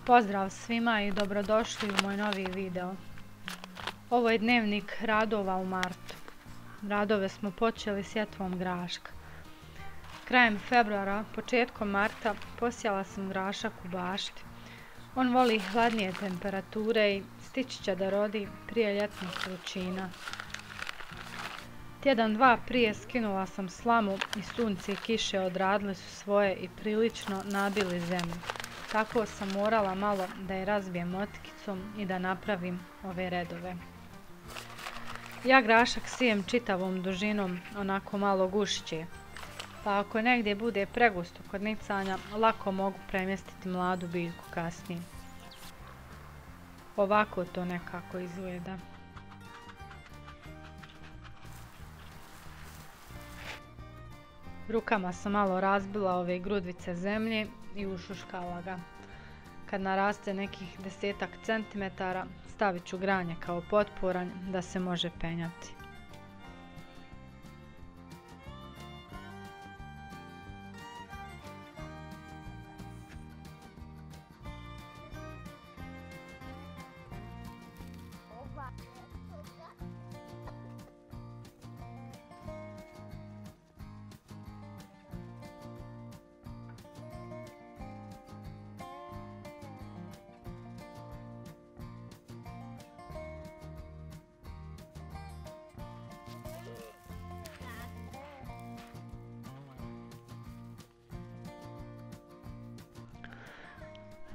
Pozdrav svima i dobrodošli u moj novi video. Ovo je dnevnik radova u martu. Radove smo počeli sjetvom graška. Krajem februara, početkom marta posijala sam grašak u bašti. On voli hladnije temperature i stići će da rodi prije ljetnih vrućina. Tjedan, dva prije skinula sam slamu i sunce i kiše odradili su svoje i prilično nabili zemlju. Tako sam morala malo da je razbijem motikicom i da napravim ove redove. Ja grašak sijem čitavom dužinom, onako malo gušće. Pa ako negdje bude pregusto kod nicanja, lako mogu premjestiti mladu biljku kasnije. Ovako to nekako izgleda. Rukama sam malo razbila ove grudvice zemlje i ušuškala ga. Kad naraste nekih 10 centimetara, stavit ću granje kao potporanj da se može penjati.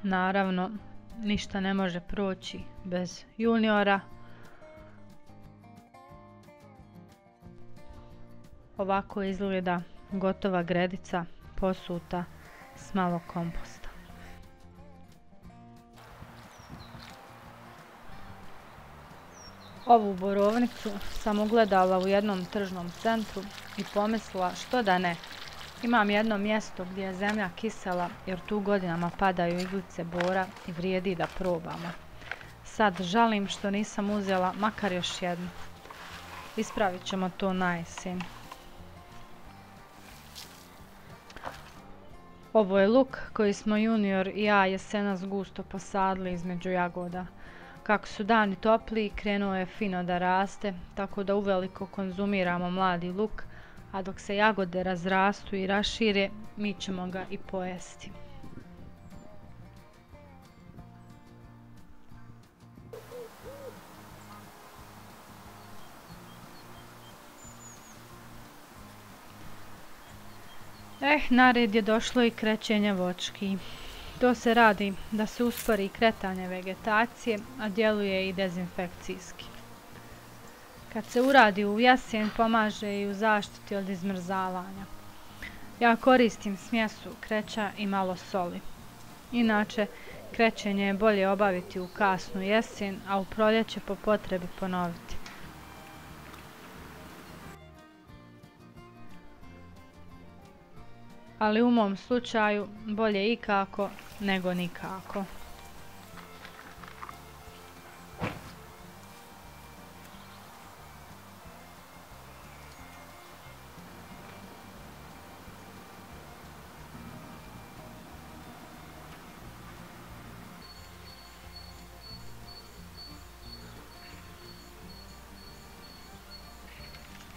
Naravno, ništa ne može proći bez juniora. Ovako izgleda gotova gredica posuta s malo komposta. Ovu borovnicu sam ugledala u jednom tržnom centru i pomislila što da ne. Imam jedno mjesto gdje je zemlja kisela jer tu godinama padaju iglice bora i vrijedi da probamo. Sad žalim što nisam uzela makar još jednu. Ispravit ćemo to na jesen. Ovo je luk koji smo junior i ja jesenas gusto posadili između jagoda. Kako su dani topliji, krenuo je fino da raste, tako da uveliko konzumiramo mladi luk, a dok se jagode razrastu i rašire, mi ćemo ga i pojesti. Na red je došlo i krećenje voćki. To se radi da se uspori kretanje vegetacije, a djeluje i dezinfekcijski. Kad se uradi u jesen, pomaže i u zaštiti od izmrzavanja. Ja koristim smjesu kreća i malo soli. Inače, krećenje je bolje obaviti u kasnu jesen, a u proljeće po potrebi ponoviti. Ali u mom slučaju bolje ikako nego nikako.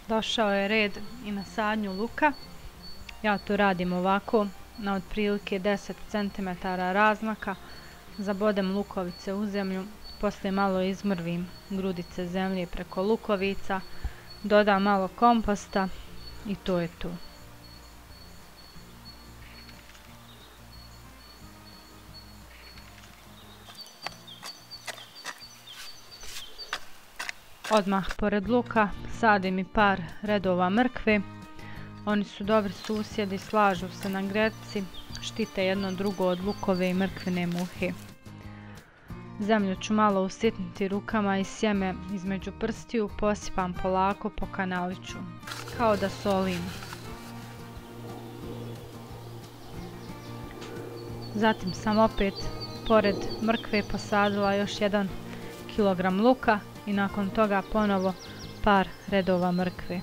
Došao je red i na sadnju luka. Ja to radim ovako, na otprilike 10 cm razmaka. Zabodem lukovice u zemlju, poslije malo izmrvim grudice zemlje preko lukovica, dodam malo komposta i to je to. Odmah pored luka sadim i par redova mrkve. Oni su dobri susjedi, slažu se na gredici, štite jedno drugo od lukove i mrkvine muhe. Zemlju ću malo usitniti rukama i sjeme između prstiju posipam polako po kanaliću, kao da solim. Zatim sam opet pored mrkve posadila još 1 kg luka i nakon toga ponovo par redova mrkve.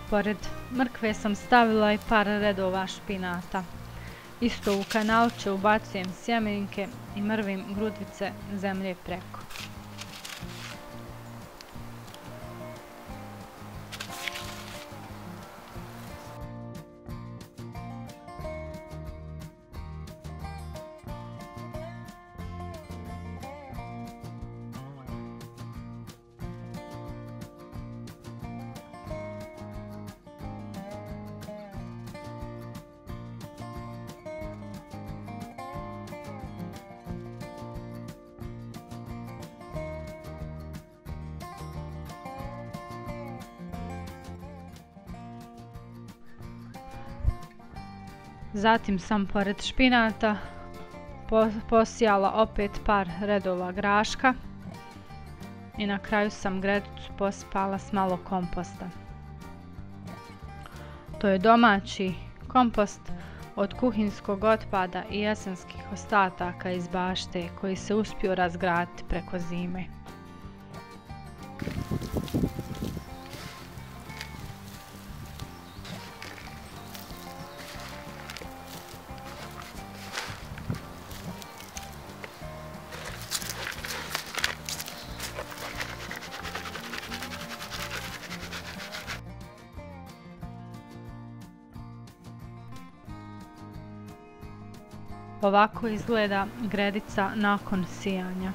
Pored mrkve sam stavila i par redova špinata. Isto u kanalče ubacujem sjemenke i mrvim grudice zemlje preko. Zatim sam pored špinata posijala opet par redova graška i na kraju sam gredicu pospala s malo komposta. To je domaći kompost od kuhinskog otpada i jesenskih ostataka iz bašte koji se uspio razgraditi preko zime. Ovako izgleda gredica nakon sijanja.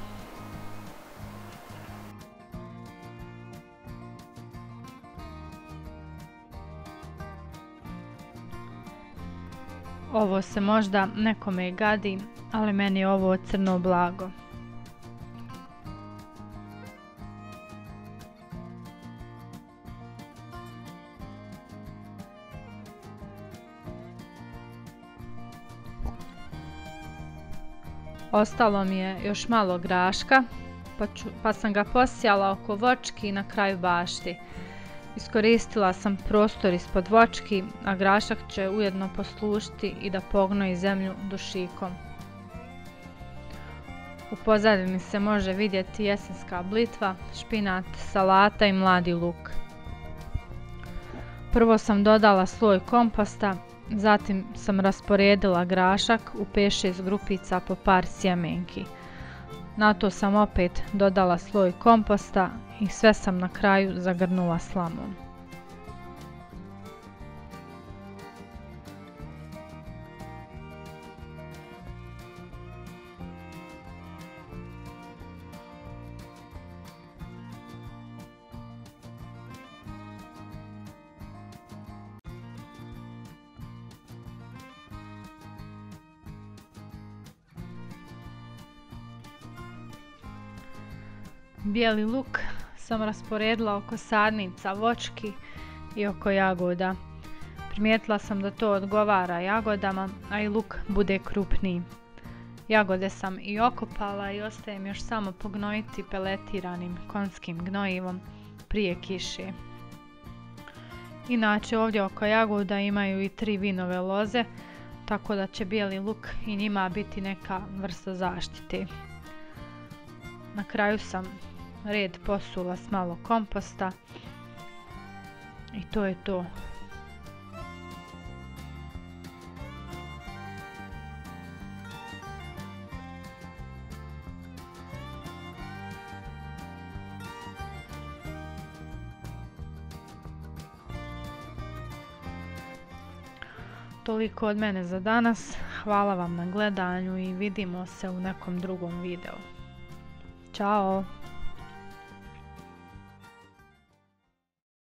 Ovo se možda nekome i gadi, ali meni je ovo crno blago. Ostalo mi je još malo graška, pa sam ga posijala oko voćki na kraju bašti. Iskoristila sam prostor ispod voćki, a grašak će ujedno poslužiti i da pognoji zemlju dušikom. U pozadini se može vidjeti jesenska blitva, špinat, salata i mladi luk. Prvo sam dodala sloj komposta, zatim sam rasporedila grašak u 5-6 grupica po par sjemenki. Na to sam opet dodala sloj komposta i sve sam na kraju zagrnula slamom. Bijeli luk sam rasporedila oko sadnica voćki i oko jagoda. Primijetila sam da to odgovara jagodama, a i luk bude krupniji. Jagode sam i okopala i ostaje mi još samo pognojiti peletiranim konjskim gnojivom prije kiše. Inače ovdje oko jagoda imaju i 3 vinove loze, tako da će bijeli luk i njima biti neka vrsta zaštite. Na kraju sam red posula s malo komposta i to je to. Toliko od mene za danas. Hvala vam na gledanju i vidimo se u nekom drugom videu. Ćao!